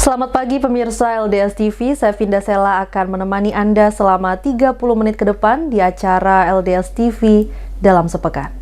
Selamat pagi pemirsa LDS TV, saya Vinda Sela akan menemani Anda selama 30 menit ke depan di acara LDS TV dalam sepekan.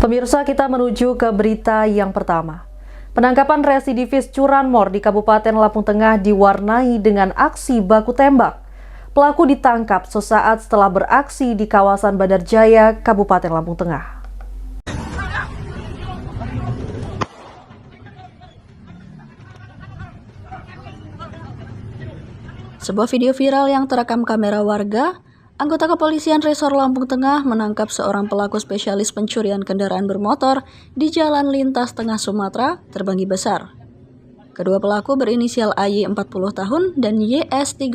Pemirsa, kita menuju ke berita yang pertama. Penangkapan residivis curanmor di Kabupaten Lampung Tengah diwarnai dengan aksi baku tembak. Pelaku ditangkap sesaat setelah beraksi di kawasan Bandar Jaya, Kabupaten Lampung Tengah. Sebuah video viral yang terekam kamera warga, anggota kepolisian Resor Lampung Tengah menangkap seorang pelaku spesialis pencurian kendaraan bermotor di Jalan Lintas Tengah Sumatera, Terbanggi Besar. Kedua pelaku berinisial AY 40 tahun dan YS 37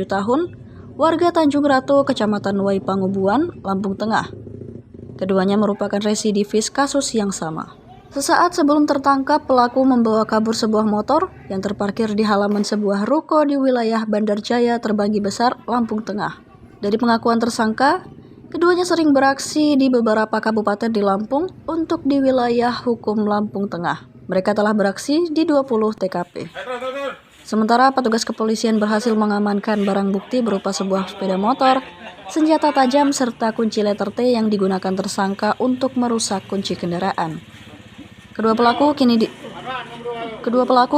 tahun, warga Tanjung Ratu, Kecamatan Waipangubuan, Lampung Tengah. Keduanya merupakan residivis kasus yang sama. Sesaat sebelum tertangkap, pelaku membawa kabur sebuah motor yang terparkir di halaman sebuah ruko di wilayah Bandar Jaya, Terbanggi Besar, Lampung Tengah. Dari pengakuan tersangka, keduanya sering beraksi di beberapa kabupaten di Lampung untuk di wilayah hukum Lampung Tengah. Mereka telah beraksi di 20 TKP. Sementara petugas kepolisian berhasil mengamankan barang bukti berupa sebuah sepeda motor, senjata tajam, serta kunci letter T yang digunakan tersangka untuk merusak kunci kendaraan. Kedua pelaku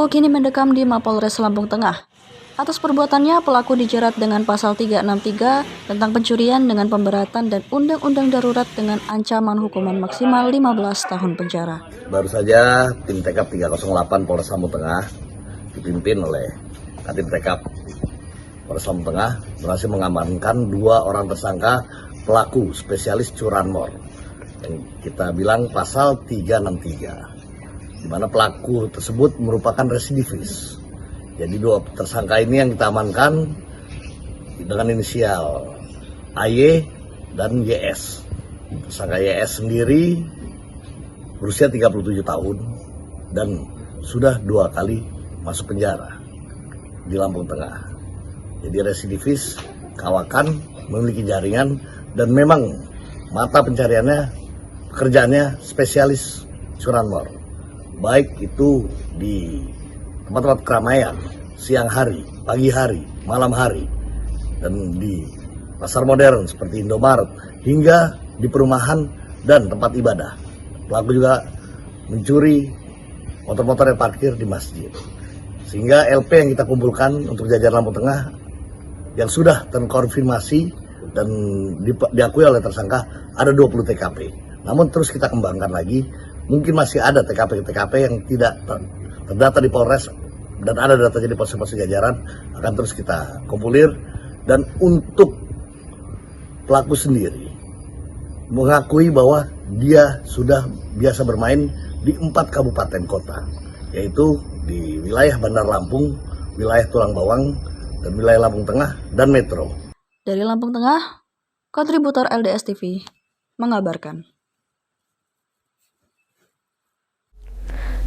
kini mendekam di Mapolres Lampung Tengah. Atas perbuatannya, pelaku dijerat dengan pasal 363 tentang pencurian dengan pemberatan dan Undang-Undang Darurat dengan ancaman hukuman maksimal 15 tahun penjara. Baru saja tim TKP 308 Polres Lampung Tengah dipimpin oleh Katim TKP Polres Lampung Tengah berhasil mengamankan 2 orang tersangka pelaku spesialis curanmor yang kita bilang pasal 363, di mana pelaku tersebut merupakan residivis. Jadi 2 tersangka ini yang kita amankan dengan inisial AY dan YS. Tersangka YS sendiri berusia 37 tahun dan sudah 2 kali masuk penjara di Lampung Tengah. Jadi residivis, kawakan, memiliki jaringan, dan memang mata pencariannya, pekerjaannya spesialis curanmor. Baik itu di tempat-tempat keramaian, siang hari, pagi hari, malam hari, dan di pasar modern seperti Indomaret, hingga di perumahan dan tempat ibadah. Pelaku juga mencuri motor-motor yang parkir di masjid. Sehingga LP yang kita kumpulkan untuk jajaran Lampung Tengah yang sudah terkonfirmasi dan diakui oleh tersangka ada 20 TKP. Namun terus kita kembangkan lagi, mungkin masih ada TKP-TKP yang tidak terdata di Polres dan ada datanya di pos-pos jajaran, akan terus kita kumpulir. Dan untuk pelaku sendiri mengakui bahwa dia sudah biasa bermain di 4 kabupaten kota, yaitu di wilayah Bandar Lampung, wilayah Tulang Bawang, dan wilayah Lampung Tengah dan Metro. Dari Lampung Tengah, kontributor LDS TV mengabarkan.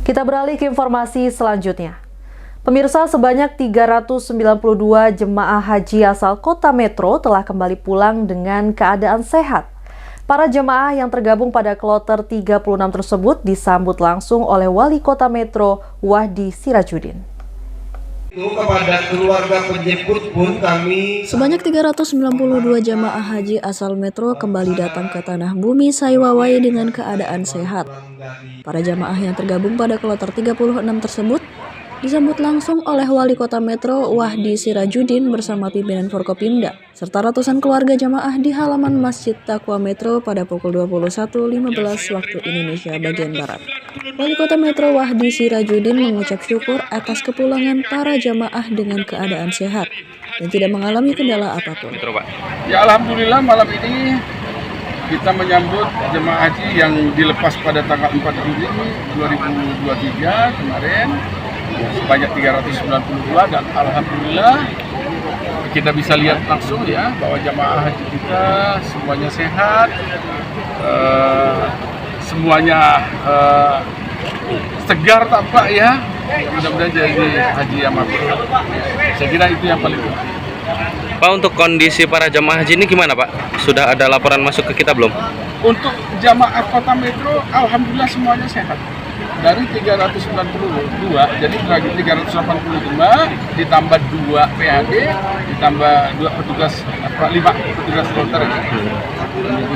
Kita beralih ke informasi selanjutnya. Pemirsa, sebanyak 392 jemaah haji asal kota Metro telah kembali pulang dengan keadaan sehat. Para jemaah yang tergabung pada kloter 36 tersebut disambut langsung oleh Wali Kota Metro, Wahdi Sirajudin. Kepada keluarga penjemput pun kami... Sebanyak 392 jemaah haji asal Metro kembali datang ke tanah bumi Saiwawai dengan keadaan sehat. Para jemaah yang tergabung pada kloter 36 tersebut disambut langsung oleh Wali Kota Metro, Wahdi Sirajudin bersama pimpinan Forkopimda, serta ratusan keluarga jemaah di halaman Masjid Taqwa Metro pada pukul 21.15 waktu Indonesia bagian Barat. Wali Kota Metro Wahdi Sirajudin mengucap syukur atas kepulangan para jemaah dengan keadaan sehat dan tidak mengalami kendala apapun. Ya, alhamdulillah malam ini kita menyambut jemaah haji yang dilepas pada tanggal 4 Juli 2023 kemarin sebanyak 392, dan alhamdulillah kita bisa lihat langsung ya bahwa jemaah haji kita semuanya sehat, semuanya segar tampak ya. Mudah-mudahan jadi haji yang mabrur. Saya kira itu yang paling penting. Pak, untuk kondisi para jamaah haji ini gimana Pak? Sudah ada laporan masuk ke kita belum? Untuk jamaah Kota Metro, alhamdulillah semuanya sehat. Dari 392, jadi lagi 385, ditambah 2 PAD, ditambah 5 petugas kloter.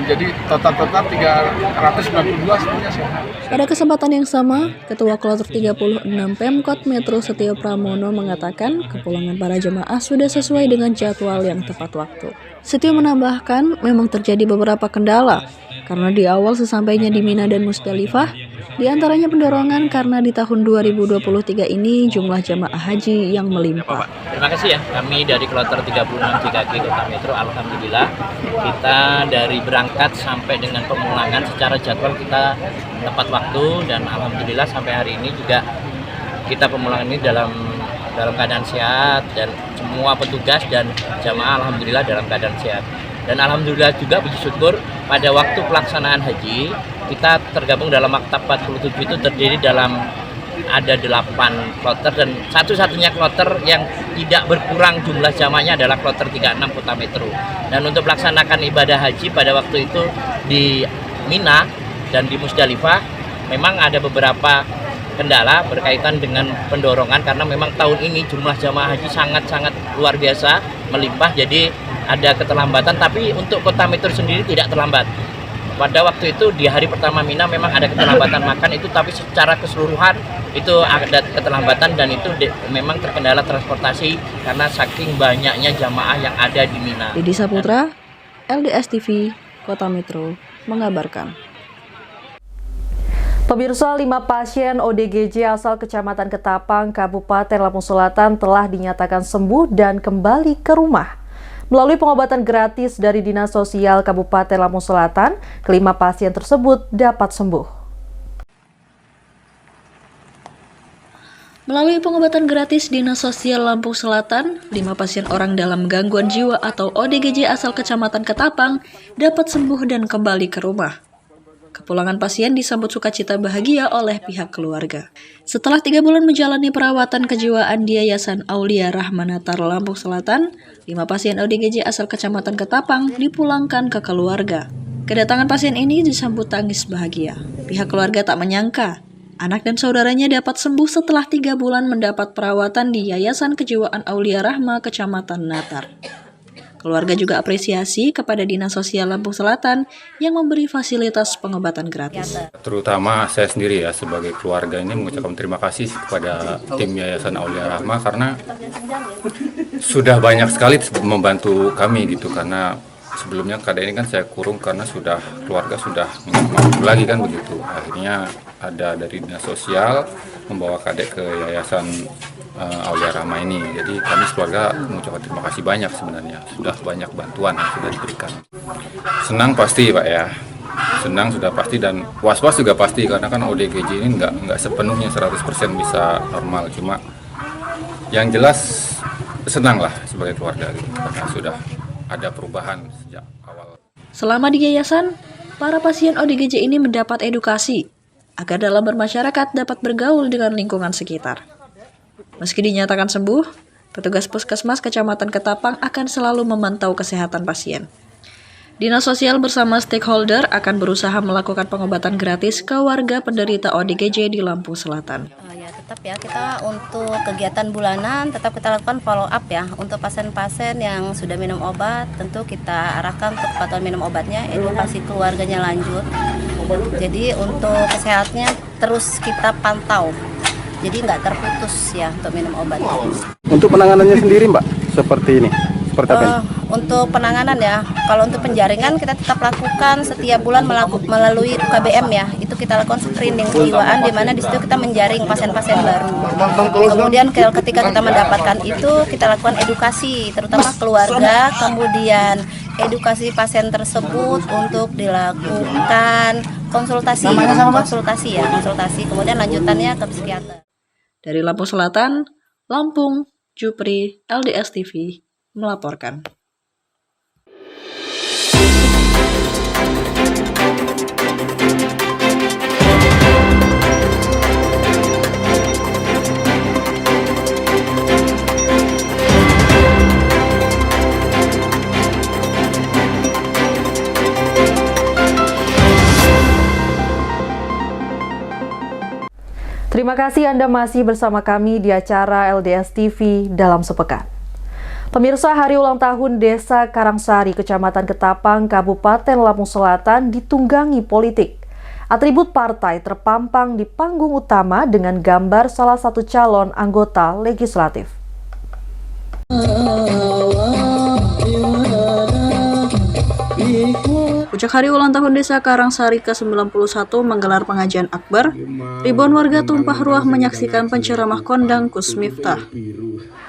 Jadi total 392 semuanya sehat. Pada kesempatan yang sama, Ketua Kloter 36 Pemkot Metro Setio Pramono mengatakan kepulangan para jemaah sudah sesuai dengan jadwal yang tepat waktu. Setio menambahkan memang terjadi beberapa kendala, karena di awal sesampainya di Mina dan Musdalifah, di antaranya pendorongan karena di tahun 2023 ini jumlah jamaah haji yang melimpah. Terima kasih ya, kami dari Kloter 36 JKG Kota Metro, alhamdulillah kita dari berangkat sampai dengan pemulangan secara jadwal kita tepat waktu, dan alhamdulillah sampai hari ini juga kita pemulangan ini dalam keadaan sehat, dan semua petugas dan jamaah alhamdulillah dalam keadaan sehat. Dan alhamdulillah juga puji syukur pada waktu pelaksanaan haji kita tergabung dalam maktab 47 itu terdiri dalam ada 8 kloter, dan satu-satunya kloter yang tidak berkurang jumlah jamaahnya adalah kloter 36 Kota Metro. Dan untuk melaksanakan ibadah haji pada waktu itu di Mina dan di Musdalifah memang ada beberapa kendala berkaitan dengan pendorongan, karena memang tahun ini jumlah jamaah haji sangat-sangat luar biasa melimpah, jadi ada keterlambatan. Tapi untuk Kota Metro sendiri tidak terlambat. Pada waktu itu di hari pertama Mina memang ada keterlambatan makan itu, tapi secara keseluruhan itu ada keterlambatan, dan itu memang terkendala transportasi karena saking banyaknya jamaah yang ada di Mina. Didi Saputra, LDS TV, Kota Metro, mengabarkan. Pemirsa, 5 pasien ODGJ asal Kecamatan Ketapang, Kabupaten Lampung Selatan telah dinyatakan sembuh dan kembali ke rumah. Melalui pengobatan gratis dari Dinas Sosial Kabupaten Lampung Selatan, kelima pasien tersebut dapat sembuh. Melalui pengobatan gratis Dinas Sosial Lampung Selatan, 5 pasien orang dalam gangguan jiwa atau ODGJ asal Kecamatan Ketapang dapat sembuh dan kembali ke rumah. Kepulangan pasien disambut sukacita bahagia oleh pihak keluarga. Setelah 3 bulan menjalani perawatan kejiwaan di Yayasan Aulia Rahmanatar Lampung Selatan, 5 pasien ODGJ asal Kecamatan Ketapang dipulangkan ke keluarga. Kedatangan pasien ini disambut tangis bahagia. Pihak keluarga tak menyangka anak dan saudaranya dapat sembuh setelah 3 bulan mendapat perawatan di Yayasan Kejiwaan Aulia Rahma Kecamatan Natar. Keluarga juga apresiasi kepada Dinas Sosial Lampung Selatan yang memberi fasilitas pengobatan gratis. Terutama saya sendiri ya sebagai keluarga ini mengucapkan terima kasih kepada tim Yayasan Aulia Rahma karena sudah banyak sekali membantu kami gitu, karena sebelumnya keadaan ini kan saya kurung karena keluarga sudah nggak mampu lagi kan begitu. Akhirnya ada dari Dinas Sosial membawa kadek ke Yayasan Aulia Rahma ini. Jadi kami keluarga mengucapkan terima kasih banyak sebenarnya. Sudah banyak bantuan yang sudah diberikan. Senang pasti Pak ya. Senang sudah pasti, dan was-was juga pasti karena kan ODGJ ini nggak sepenuhnya 100% bisa normal. Cuma yang jelas senang lah sebagai keluarga gitu, karena sudah ada perubahan sejak awal. Selama di yayasan, para pasien ODGJ ini mendapat edukasi agar dalam bermasyarakat dapat bergaul dengan lingkungan sekitar. Meski dinyatakan sembuh, petugas puskesmas Kecamatan Ketapang akan selalu memantau kesehatan pasien. Dinas Sosial bersama stakeholder akan berusaha melakukan pengobatan gratis ke warga penderita ODGJ di Lampung Selatan. Ya tetap ya, kita untuk kegiatan bulanan tetap kita lakukan follow up ya. Untuk pasien-pasien yang sudah minum obat, tentu kita arahkan untuk kepatuhan minum obatnya, edukasi keluarganya lanjut. Jadi untuk kesehatannya terus kita pantau. Jadi nggak terputus ya untuk minum obat. Untuk penanganannya sendiri Mbak, seperti ini? Seperti apa ini? Untuk penanganan ya, kalau untuk penjaringan kita tetap lakukan setiap bulan melalui UKBM ya. Itu kita lakukan screening kejiwaan, di mana di situ kita menjaring pasien-pasien baru. Kemudian ketika kita mendapatkan itu, kita lakukan edukasi, terutama keluarga, kemudian edukasi pasien tersebut untuk dilakukan konsultasi, kemudian lanjutannya ke psikiater. Dari Lampung Selatan, Lampung, Jupri, LDS TV melaporkan. Terima kasih Anda masih bersama kami di acara LDS TV dalam sepekan. Pemirsa, hari ulang tahun Desa Karangsari, Kecamatan Ketapang, Kabupaten Lampung Selatan ditunggangi politik. Atribut partai terpampang di panggung utama dengan gambar salah satu calon anggota legislatif. Puncak hari ulang tahun Desa Karangsari ke-91 menggelar pengajian akbar. Ribuan warga tumpah ruah menyaksikan penceramah kondang Kus Miftah.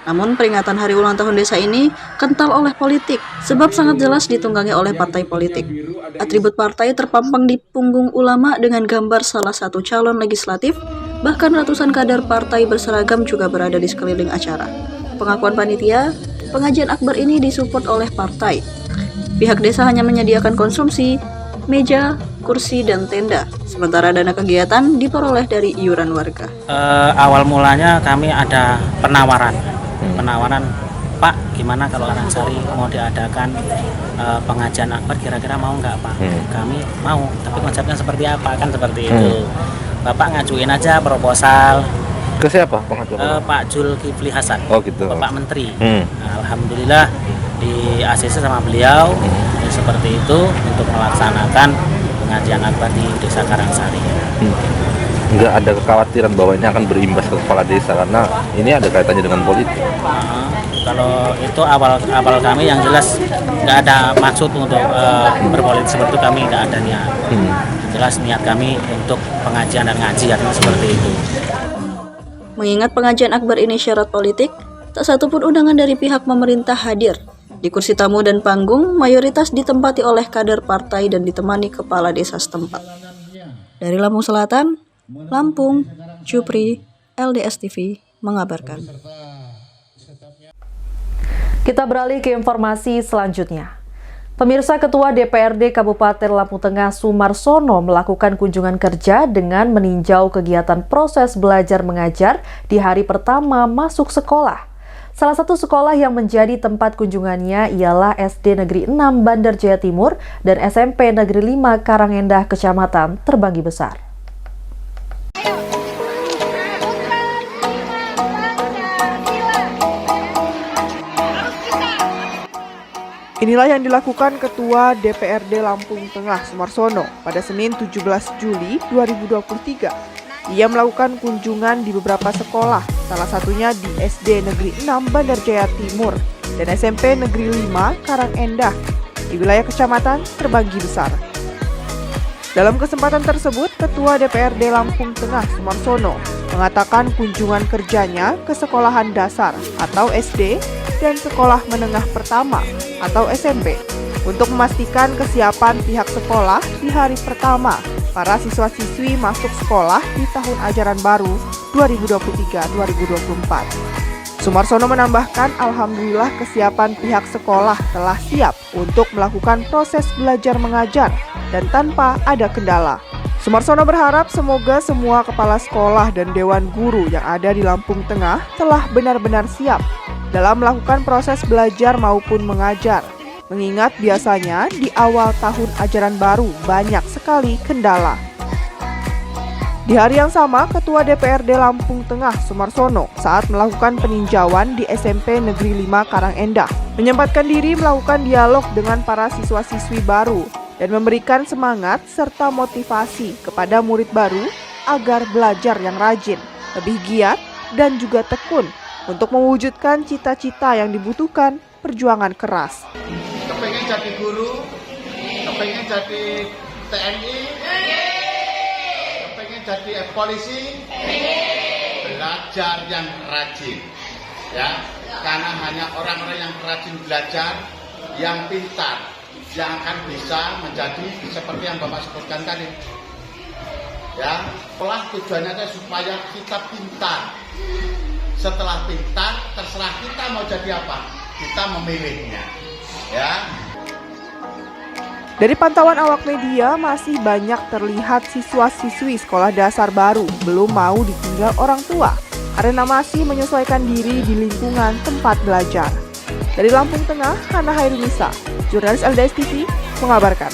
Namun peringatan hari ulang tahun desa ini kental oleh politik, sebab sangat jelas ditunggangi oleh partai politik. Atribut partai terpampang di punggung ulama dengan gambar salah satu calon legislatif, bahkan ratusan kader partai berseragam juga berada di sekeliling acara. Pengakuan panitia, pengajian akbar ini disupport oleh partai. Pihak desa hanya menyediakan konsumsi, meja, kursi, dan tenda, sementara dana kegiatan diperoleh dari iuran warga. Awal mulanya kami ada penawaran, Pak, gimana kalau Karangsari mau diadakan pengajian akbar, kira-kira mau nggak Pak? Kami mau, tapi konsepnya seperti apa, kan seperti itu. Bapak ngajuin aja proposal. Ke siapa pengajuan? Pak Zulkifli Hasan, gitu. Bapak Menteri. Alhamdulillah di ACC sama beliau seperti itu untuk melaksanakan pengajian akbar di Desa Karangsari. Nggak ada kekhawatiran bahwa ini akan berimbas ke kepala desa karena ini ada kaitannya dengan politik. Kalau itu awal kami yang jelas nggak ada maksud untuk berpolitik seperti itu, kami nggak ada niat. Jelas niat kami untuk pengajian dan ngaji, artinya seperti itu. Mengingat pengajian akbar ini syarat politik, tak satupun undangan dari pihak pemerintah hadir. Di kursi tamu dan panggung, mayoritas ditempati oleh kader partai dan ditemani kepala desa setempat. Dari Lampung Selatan, Lampung, Jupri, LDS TV mengabarkan. Kita beralih ke informasi selanjutnya. Pemirsa, Ketua DPRD Kabupaten Lampung Tengah Sumarsono melakukan kunjungan kerja dengan meninjau kegiatan proses belajar mengajar di hari pertama masuk sekolah. Salah satu sekolah yang menjadi tempat kunjungannya ialah SD Negeri 6 Bandar Jaya Timur dan SMP Negeri 5 Karangendah Kecamatan Terbanggi Besar. Inilah yang dilakukan Ketua DPRD Lampung Tengah Sumarsono pada Senin 17 Juli 2023. Ia melakukan kunjungan di beberapa sekolah, salah satunya di SD Negeri 6 Bandar Jaya Timur dan SMP Negeri 5 Karangendah di wilayah Kecamatan Terbanggi Besar. Dalam kesempatan tersebut, Ketua DPRD Lampung Tengah Sumarsono mengatakan kunjungan kerjanya ke sekolahan dasar atau SD dan sekolah menengah pertama atau SMP untuk memastikan kesiapan pihak sekolah di hari pertama para siswa-siswi masuk sekolah di tahun ajaran baru 2023-2024. Sumarsono menambahkan alhamdulillah kesiapan pihak sekolah telah siap untuk melakukan proses belajar mengajar dan tanpa ada kendala. Sumarsono berharap semoga semua kepala sekolah dan dewan guru yang ada di Lampung Tengah telah benar-benar siap dalam melakukan proses belajar maupun mengajar. Mengingat biasanya di awal tahun ajaran baru banyak sekali kendala. Di hari yang sama, Ketua DPRD Lampung Tengah Sumarsono saat melakukan peninjauan di SMP Negeri 5 Karangendah menyempatkan diri melakukan dialog dengan para siswa-siswi baru dan memberikan semangat serta motivasi kepada murid baru agar belajar yang rajin, lebih giat, dan juga tekun untuk mewujudkan cita-cita yang dibutuhkan perjuangan keras. Kepengen jadi guru, kepengen jadi TNI, kepengen jadi polisi, belajar yang rajin, ya, karena hanya orang-orang yang rajin belajar, yang pintar, yang akan bisa menjadi seperti yang Bapak sebutkan tadi, ya. Sekolah tujuannya adalah supaya kita pintar. Setelah pintar, terserah kita mau jadi apa, kita memilihnya. Ya. Dari pantauan awak media, masih banyak terlihat siswa-siswi sekolah dasar baru belum mau ditinggal orang tua karena masih menyesuaikan diri di lingkungan tempat belajar. Dari Lampung Tengah, Hana Hairunisa, jurnalis LDS TV, mengabarkan.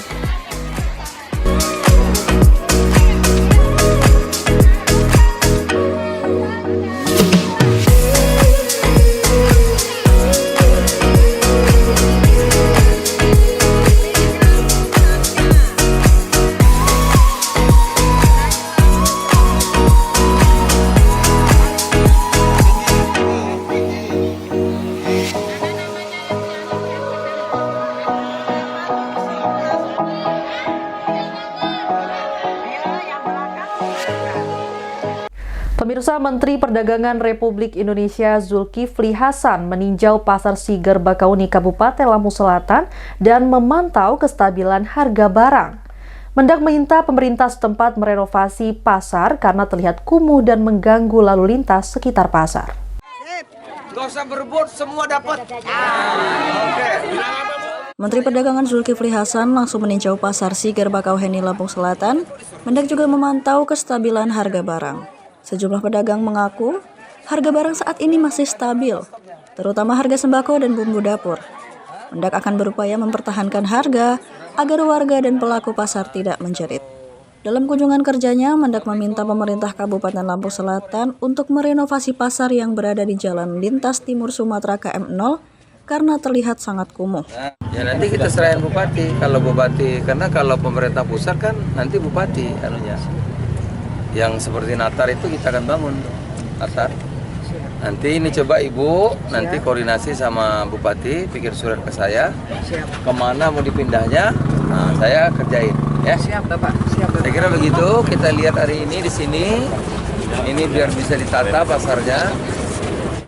Pemirsa, Menteri Perdagangan Republik Indonesia Zulkifli Hasan meninjau Pasar Siger Bakauni, Kabupaten Lampung Selatan dan memantau kestabilan harga barang. Mendak minta pemerintah setempat merenovasi pasar karena terlihat kumuh dan mengganggu lalu lintas sekitar pasar. Gak usah berebut, semua dapat. Menteri Perdagangan Zulkifli Hasan langsung meninjau Pasar Siger Bakauheni, Lampung Selatan. Mendak juga memantau kestabilan harga barang. Sejumlah pedagang mengaku harga barang saat ini masih stabil, terutama harga sembako dan bumbu dapur. Mendak akan berupaya mempertahankan harga agar warga dan pelaku pasar tidak menjerit. Dalam kunjungan kerjanya, Mendak meminta pemerintah Kabupaten Lampung Selatan untuk merenovasi pasar yang berada di Jalan Lintas Timur Sumatera KM 0 karena terlihat sangat kumuh. Ya nanti kita serahin bupati, karena kalau pemerintah pusat kan nanti bupati anunya. Yang seperti Natar itu kita akan bangun Natar. Nanti ini coba Ibu nanti koordinasi sama bupati, bikin surat ke saya. Kemana mau dipindahnya? Nah, saya kerjain. Ya. Siap, Bapak. Siap, Bapak. Saya kira begitu. Kita lihat hari ini di sini. Ini biar bisa ditata pasarnya.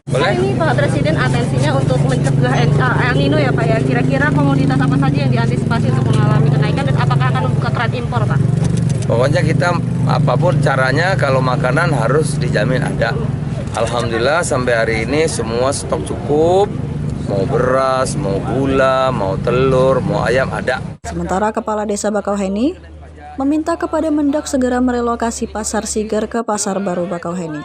Boleh? Ini Pak Presiden atensinya untuk mencegah El Nino ya Pak ya. Kira-kira komoditas apa saja yang diantisipasi untuk mengalami kenaikan dan apakah akan membuka keran impor Pak? Pokoknya kita apapun caranya kalau makanan harus dijamin ada. Alhamdulillah sampai hari ini semua stok cukup. Mau beras, mau gula, mau telur, mau ayam ada. Sementara Kepala Desa Bakauheni meminta kepada Mendak segera merelokasi Pasar Siger ke Pasar Baru Bakauheni.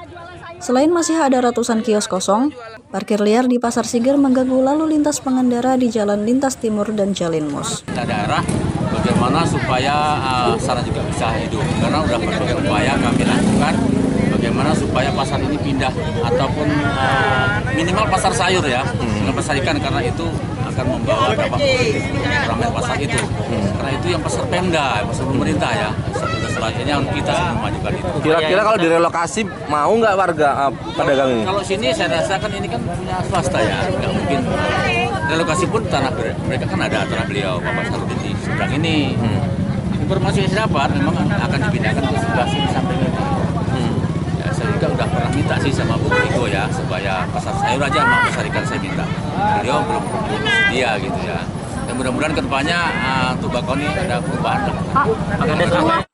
Selain masih ada ratusan kios kosong, parkir liar di Pasar Siger mengganggu lalu lintas pengendara di Jalan Lintas Timur dan Jalin Mus. Daerah bagaimana supaya sana juga bisa hidup, karena udah berbagai upaya kami lakukan bagaimana supaya pasar ini pindah ataupun minimal pasar sayur ya, dengan pasar ikan, karena itu akan membawa dampak ramai pasar itu. Karena itu yang pasar Pemda, pasar pemerintah ya. Selanjutnya kita memajukan itu. Kira-kira kalau direlokasi mau nggak warga pedagang ini? Kalau sini saya rasakan ini kan punya swasta ya, nggak mungkin. Relokasi pun tanah mereka kan ada tanah beliau, Bapak Sarudin di seberang ini. Informasi yang saya dapat memang akan dipindahkan ke sebelah sini sampai ini. Ya, saya juga udah pernah minta sih sama Bu Riko ya, supaya pasar sayur aja sama pasar ikan saya minta. Beliau belum sedia gitu ya. Dan mudah-mudahan kedepannya untuk Bakauni ada perubahan.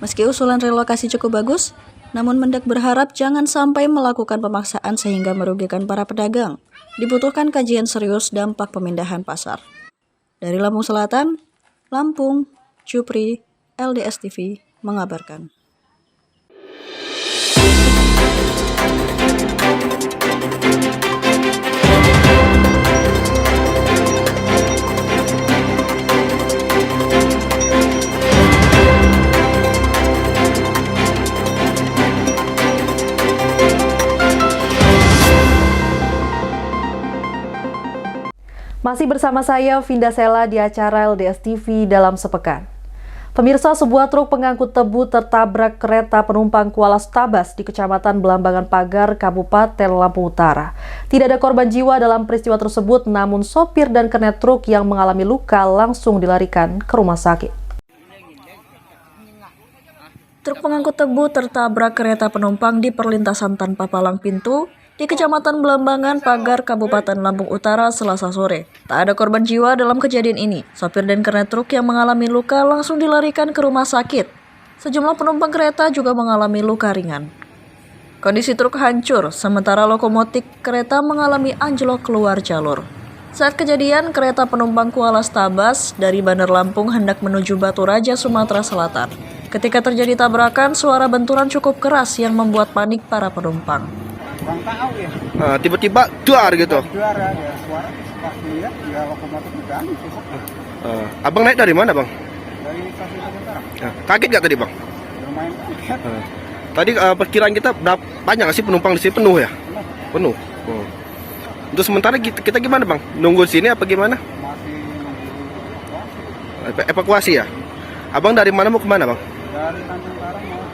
Meski usulan relokasi cukup bagus, namun Mendak berharap jangan sampai melakukan pemaksaan sehingga merugikan para pedagang. Dibutuhkan kajian serius dampak pemindahan pasar. Dari Lampung Selatan, Lampung, Jupri, LDS TV mengabarkan. Masih bersama saya, Vinda Sela, di acara LDS TV dalam sepekan. Pemirsa, sebuah truk pengangkut tebu tertabrak kereta penumpang Kuala Stabas di Kecamatan Belambangan Pagar, Kabupaten Lampung Utara. Tidak ada korban jiwa dalam peristiwa tersebut, namun sopir dan kernet truk yang mengalami luka langsung dilarikan ke rumah sakit. Truk pengangkut tebu tertabrak kereta penumpang di perlintasan tanpa palang pintu di Kecamatan Belambangan Pagar, Kabupaten Lampung Utara, Selasa sore. Tak ada korban jiwa dalam kejadian ini. Sopir dan kernet truk yang mengalami luka langsung dilarikan ke rumah sakit. Sejumlah penumpang kereta juga mengalami luka ringan. Kondisi truk hancur, sementara lokomotif kereta mengalami anjlok keluar jalur. Saat kejadian, kereta penumpang Kuala Stabas dari Bandar Lampung hendak menuju Batu Raja, Sumatera Selatan. Ketika terjadi tabrakan, suara benturan cukup keras yang membuat panik para penumpang. Nah, tiba-tiba duar gitu. Abang naik dari mana, Bang? Dari stasiun Sementara. Nah, kaget gak tadi, Bang? Lumayan kaget. Tadi perkiraan kita banyak gak sih penumpang di sini, penuh ya? Penuh. Untuk sementara kita gimana, Bang? Nunggu sini apa gimana? Masih evakuasi ya? Abang dari mana mau kemana, Bang? Dari Tanjung Karang mau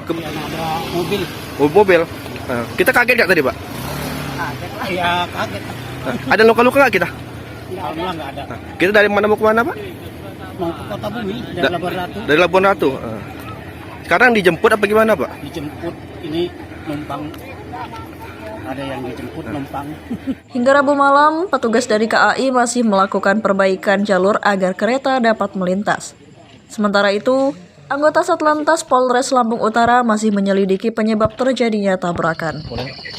ke ada mobil. Oh, mobil. Nah, kita kaget gak tadi, Pak? Kaget lah, ya kaget. Ada luka-luka gak kita? Alhamdulillah nggak ada. Kita dari mana mau kemana, Pak? Mau ke Kota Bumi, dari Labuan Ratu. Dari Labuan Ratu. Sekarang dijemput apa gimana, Pak? Dijemput, ini numpang ada yang dijemput penumpang. Hingga Rabu malam, petugas dari KAI masih melakukan perbaikan jalur agar kereta dapat melintas. Sementara itu, anggota Satlantas Polres Lampung Utara masih menyelidiki penyebab terjadinya tabrakan.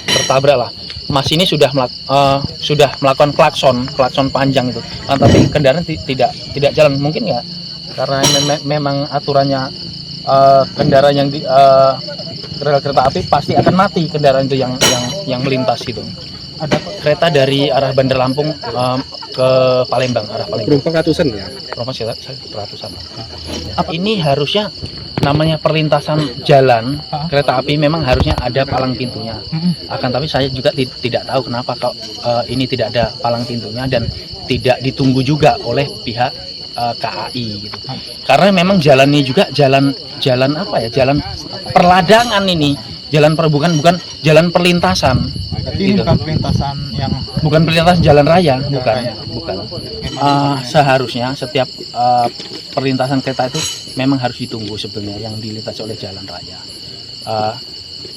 Tertabrak lah. Mas ini sudah melakukan klakson panjang itu, tapi kendaraan tidak jalan. Mungkin ya karena memang aturannya kendaraan yang rel kereta api pasti akan mati kendaraan itu yang melintas itu. Ada kereta dari arah Bandar Lampung ke Palembang, arah Palembang. Penumpang ratusan ya? Penumpang ratusan. Ini harusnya namanya perlintasan jalan kereta api memang harusnya ada palang pintunya. Akan tapi saya juga tidak tahu kenapa kok ini tidak ada palang pintunya dan tidak ditunggu juga oleh pihak KAI gitu. Karena memang jalan ini juga jalan apa ya? Jalan perladangan ini, jalan bukan jalan perlintasan. Ini gitu. bukan perlintasan yang Bukan perlintasan jalan raya, bukan. Seharusnya setiap perlintasan kereta itu memang harus ditunggu sebenarnya yang dilintasi oleh jalan raya.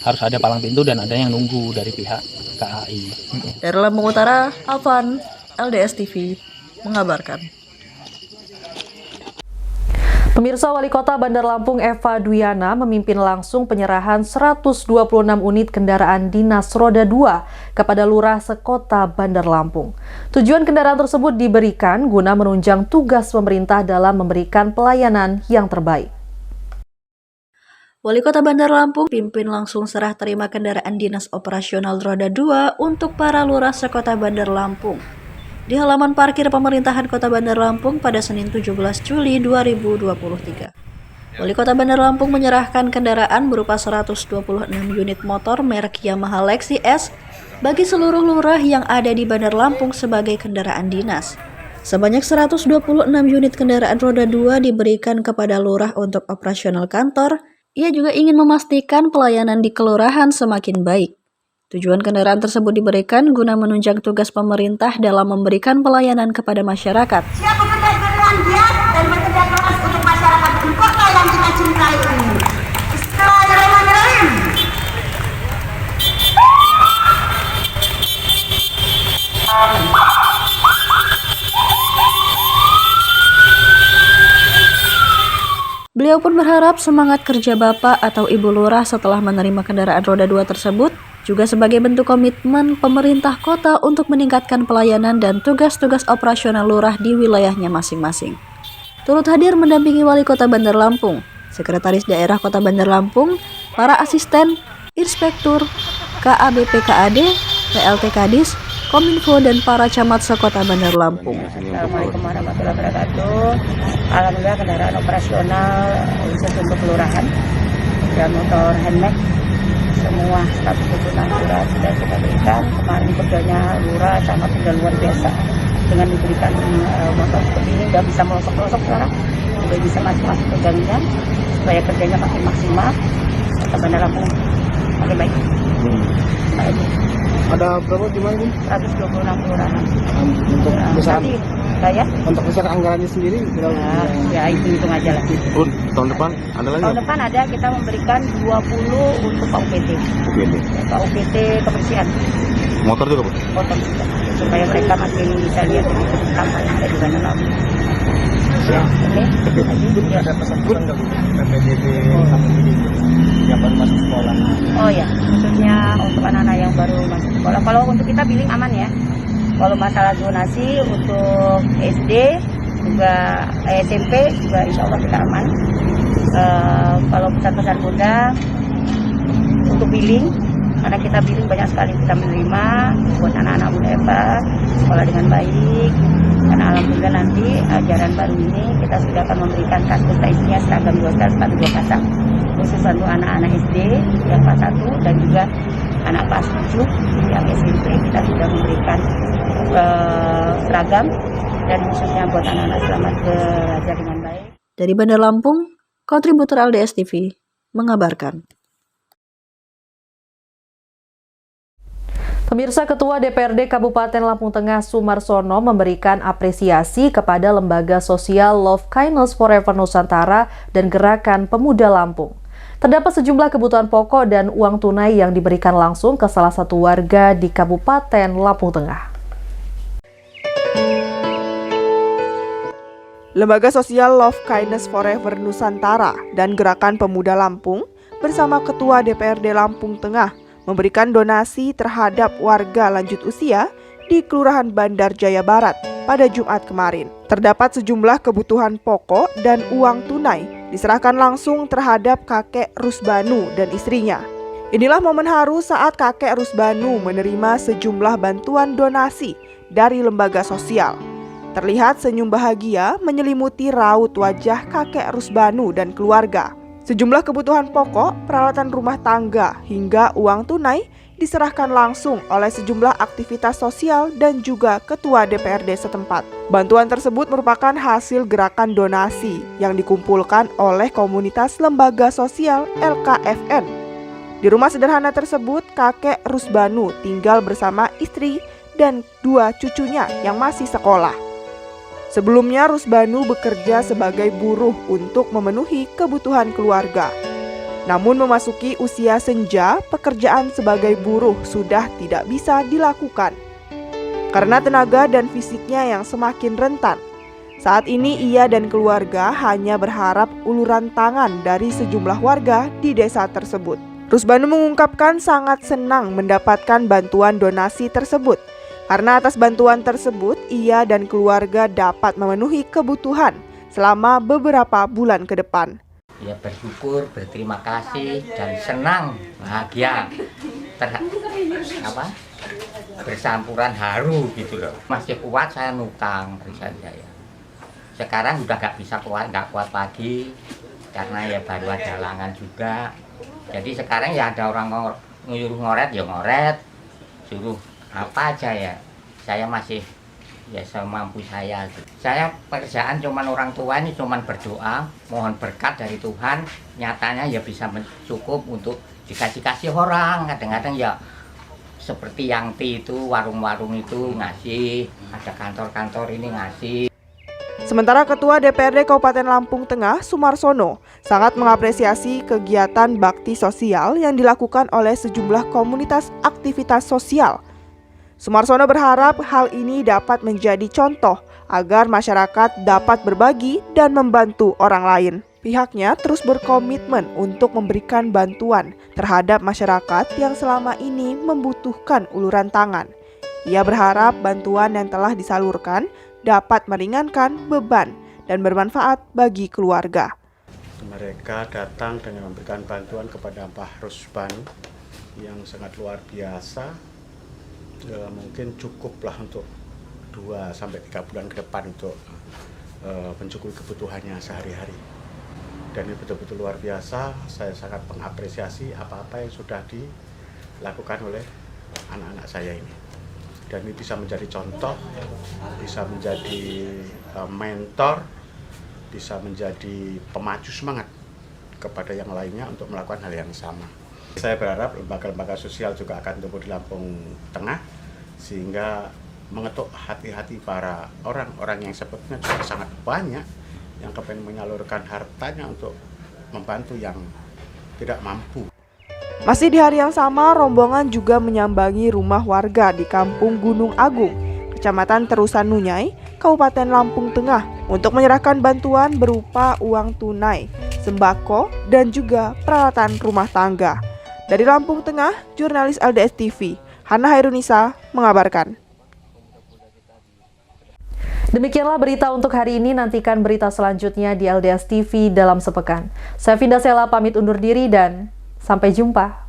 Harus ada palang pintu dan ada yang nunggu dari pihak KAI. Dari Lampung Utara, Alvan, LDS TV mengabarkan. Pemirsa, Wali Kota Bandar Lampung Eva Duyana memimpin langsung penyerahan 126 unit kendaraan dinas roda 2 kepada Lurah Sekota Bandar Lampung. Tujuan kendaraan tersebut diberikan guna menunjang tugas pemerintah dalam memberikan pelayanan yang terbaik. Wali Kota Bandar Lampung pimpin langsung serah terima kendaraan dinas operasional roda 2 untuk para Lurah Sekota Bandar Lampung di halaman parkir pemerintahan Kota Bandar Lampung pada Senin 17 Juli 2023. Wali Kota Bandar Lampung menyerahkan kendaraan berupa 126 unit motor merek Yamaha Lexi S bagi seluruh lurah yang ada di Bandar Lampung sebagai kendaraan dinas. Sebanyak 126 unit kendaraan roda 2 diberikan kepada lurah untuk operasional kantor. Ia juga ingin memastikan pelayanan di kelurahan semakin baik. Tujuan kendaraan tersebut diberikan guna menunjang tugas pemerintah dalam memberikan pelayanan kepada masyarakat. Siap bekerja dengan giat dan bekerja keras untuk masyarakat dan kota yang kita cintai ini. Bismillahirrahmanirrahim. Beliau pun berharap semangat kerja Bapak atau Ibu Lurah setelah menerima kendaraan roda 2 tersebut juga sebagai bentuk komitmen pemerintah kota untuk meningkatkan pelayanan dan tugas-tugas operasional lurah di wilayahnya masing-masing. Turut hadir mendampingi Wali Kota Bandar Lampung, Sekretaris Daerah Kota Bandar Lampung, para asisten, inspektur, KABP KAD, PLT Kadis, Kominfo dan para camat sekota Bandar Lampung. Assalamualaikum warahmatullahi wabarakatuh. Alhamdulillah kendaraan operasional khusus untuk kelurahan dan motor handmade semua 126 lurah sudah kita berikan. Kemarin kerjanya lurah camat sudah luar biasa dengan diberikan motor seperti ini, sudah bisa melosok-losok sekarang, sudah bisa masuk ke jaminan supaya kerjanya makin maksimal. Kota Bandar Lampung makin baik. Ada berapa jumlah ini? 126 kelurahan. Untuk besaran saya? Untuk besaran anggarannya sendiri berapa? Ya hitung aja lah. Tahun depan ada lagi? Tahun depan ada, kita memberikan 20 untuk Pak UPT. Pak UPT kebersihan. Motor juga, Pak? Motor juga. Supaya mereka makin bisa lihat sampah yang ada di Bandar Lampung. Ya, oke. Ada pesan-pesan nggak Bu? PPDB yang baru masuk sekolah. Oh ya, khususnya untuk anak-anak yang baru masuk sekolah. Kalau untuk kita billing aman ya. Kalau masalah zonasi untuk SD juga SMP juga insya Allah kita aman. Kalau pesan-pesan Bunda untuk billing, karena kita billing banyak sekali kita menerima buat anak-anak Bunda Eva sekolah dengan baik. Karena alhamdulillah nanti ajaran baru ini kita sudah akan memberikan kartu isinya seragam 2 sepatu 2 pasang khusus untuk anak-anak SD yang kelas 1 dan juga anak kelas 7 yang SMP kita sudah memberikan seragam dan khususnya buat anak-anak selamat belajar dengan baik. Dari Bandar Lampung, kontributor LDS TV mengabarkan. Pemirsa, Ketua DPRD Kabupaten Lampung Tengah Sumarsono memberikan apresiasi kepada lembaga sosial Love Kindness Forever Nusantara dan Gerakan Pemuda Lampung. Terdapat sejumlah kebutuhan pokok dan uang tunai yang diberikan langsung ke salah satu warga di Kabupaten Lampung Tengah. Lembaga Sosial Love Kindness Forever Nusantara dan Gerakan Pemuda Lampung bersama Ketua DPRD Lampung Tengah memberikan donasi terhadap warga lanjut usia di Kelurahan Bandar Jaya Barat pada Jumat kemarin. Terdapat sejumlah kebutuhan pokok dan uang tunai diserahkan langsung terhadap kakek Rusbanu dan istrinya. Inilah momen haru saat kakek Rusbanu menerima sejumlah bantuan donasi dari lembaga sosial. Terlihat senyum bahagia menyelimuti raut wajah kakek Rusbanu dan keluarga. Sejumlah kebutuhan pokok, peralatan rumah tangga, hingga uang tunai diserahkan langsung oleh sejumlah aktivitas sosial dan juga Ketua DPRD setempat. Bantuan tersebut merupakan hasil gerakan donasi yang dikumpulkan oleh komunitas lembaga sosial LKFN. Di rumah sederhana tersebut, kakek Rusbanu tinggal bersama istri dan 2 cucunya yang masih sekolah. Sebelumnya, Rusbanu bekerja sebagai buruh untuk memenuhi kebutuhan keluarga. Namun memasuki usia senja, pekerjaan sebagai buruh sudah tidak bisa dilakukan karena tenaga dan fisiknya yang semakin rentan. Saat ini ia dan keluarga hanya berharap uluran tangan dari sejumlah warga di desa tersebut. Rusbanu mengungkapkan sangat senang mendapatkan bantuan donasi tersebut karena atas bantuan tersebut ia dan keluarga dapat memenuhi kebutuhan selama beberapa bulan ke depan. Ya bersyukur, berterima kasih dan senang, bahagia, bersampuran haru gitu loh. Masih kuat saya nutang perusahaan saya. Sekarang udah nggak bisa kuat, nggak kuat lagi karena ya baru ada halangan juga. Jadi sekarang ya ada orang nyuruh ngoret ya ngoret, suruh apa aja ya. Saya masih ya semampu saya. Saya pekerjaan cuman orang tua ini cuman berdoa, mohon berkat dari Tuhan. Nyatanya ya bisa cukup untuk dikasih orang. Kadang-kadang ya seperti yang itu warung-warung itu ngasih, ada kantor-kantor ini ngasih. Sementara Ketua DPRD Kabupaten Lampung Tengah, Sumarsono, sangat mengapresiasi kegiatan bakti sosial yang dilakukan oleh sejumlah komunitas aktivitas sosial. Sumarsono berharap hal ini dapat menjadi contoh agar masyarakat dapat berbagi dan membantu orang lain. Pihaknya terus berkomitmen untuk memberikan bantuan terhadap masyarakat yang selama ini membutuhkan uluran tangan. Ia berharap bantuan yang telah disalurkan dapat meringankan beban dan bermanfaat bagi keluarga. Mereka datang dengan memberikan bantuan kepada Pak Rusbanu yang sangat luar biasa. Mungkin cukuplah untuk 2-3 bulan ke depan untuk mencukupi kebutuhannya sehari-hari. Dan ini betul-betul luar biasa. Saya sangat mengapresiasi apa-apa yang sudah dilakukan oleh anak-anak saya ini. Dan ini bisa menjadi contoh, bisa menjadi mentor, bisa menjadi pemacu semangat kepada yang lainnya untuk melakukan hal yang sama. Saya berharap lembaga-lembaga sosial juga akan tumbuh di Lampung Tengah sehingga mengetuk hati-hati para orang-orang yang sebetulnya juga sangat banyak yang kepengen menyalurkan hartanya untuk membantu yang tidak mampu. Masih di hari yang sama, rombongan juga menyambangi rumah warga di Kampung Gunung Agung, Kecamatan Terusan Nunyai, Kabupaten Lampung Tengah untuk menyerahkan bantuan berupa uang tunai, sembako, dan juga peralatan rumah tangga. Dari Lampung Tengah, jurnalis LDS TV, Hana Hairunisa mengabarkan. Demikianlah berita untuk hari ini. Nantikan berita selanjutnya di LDS TV dalam sepekan. Saya Vinda Sela pamit undur diri dan sampai jumpa.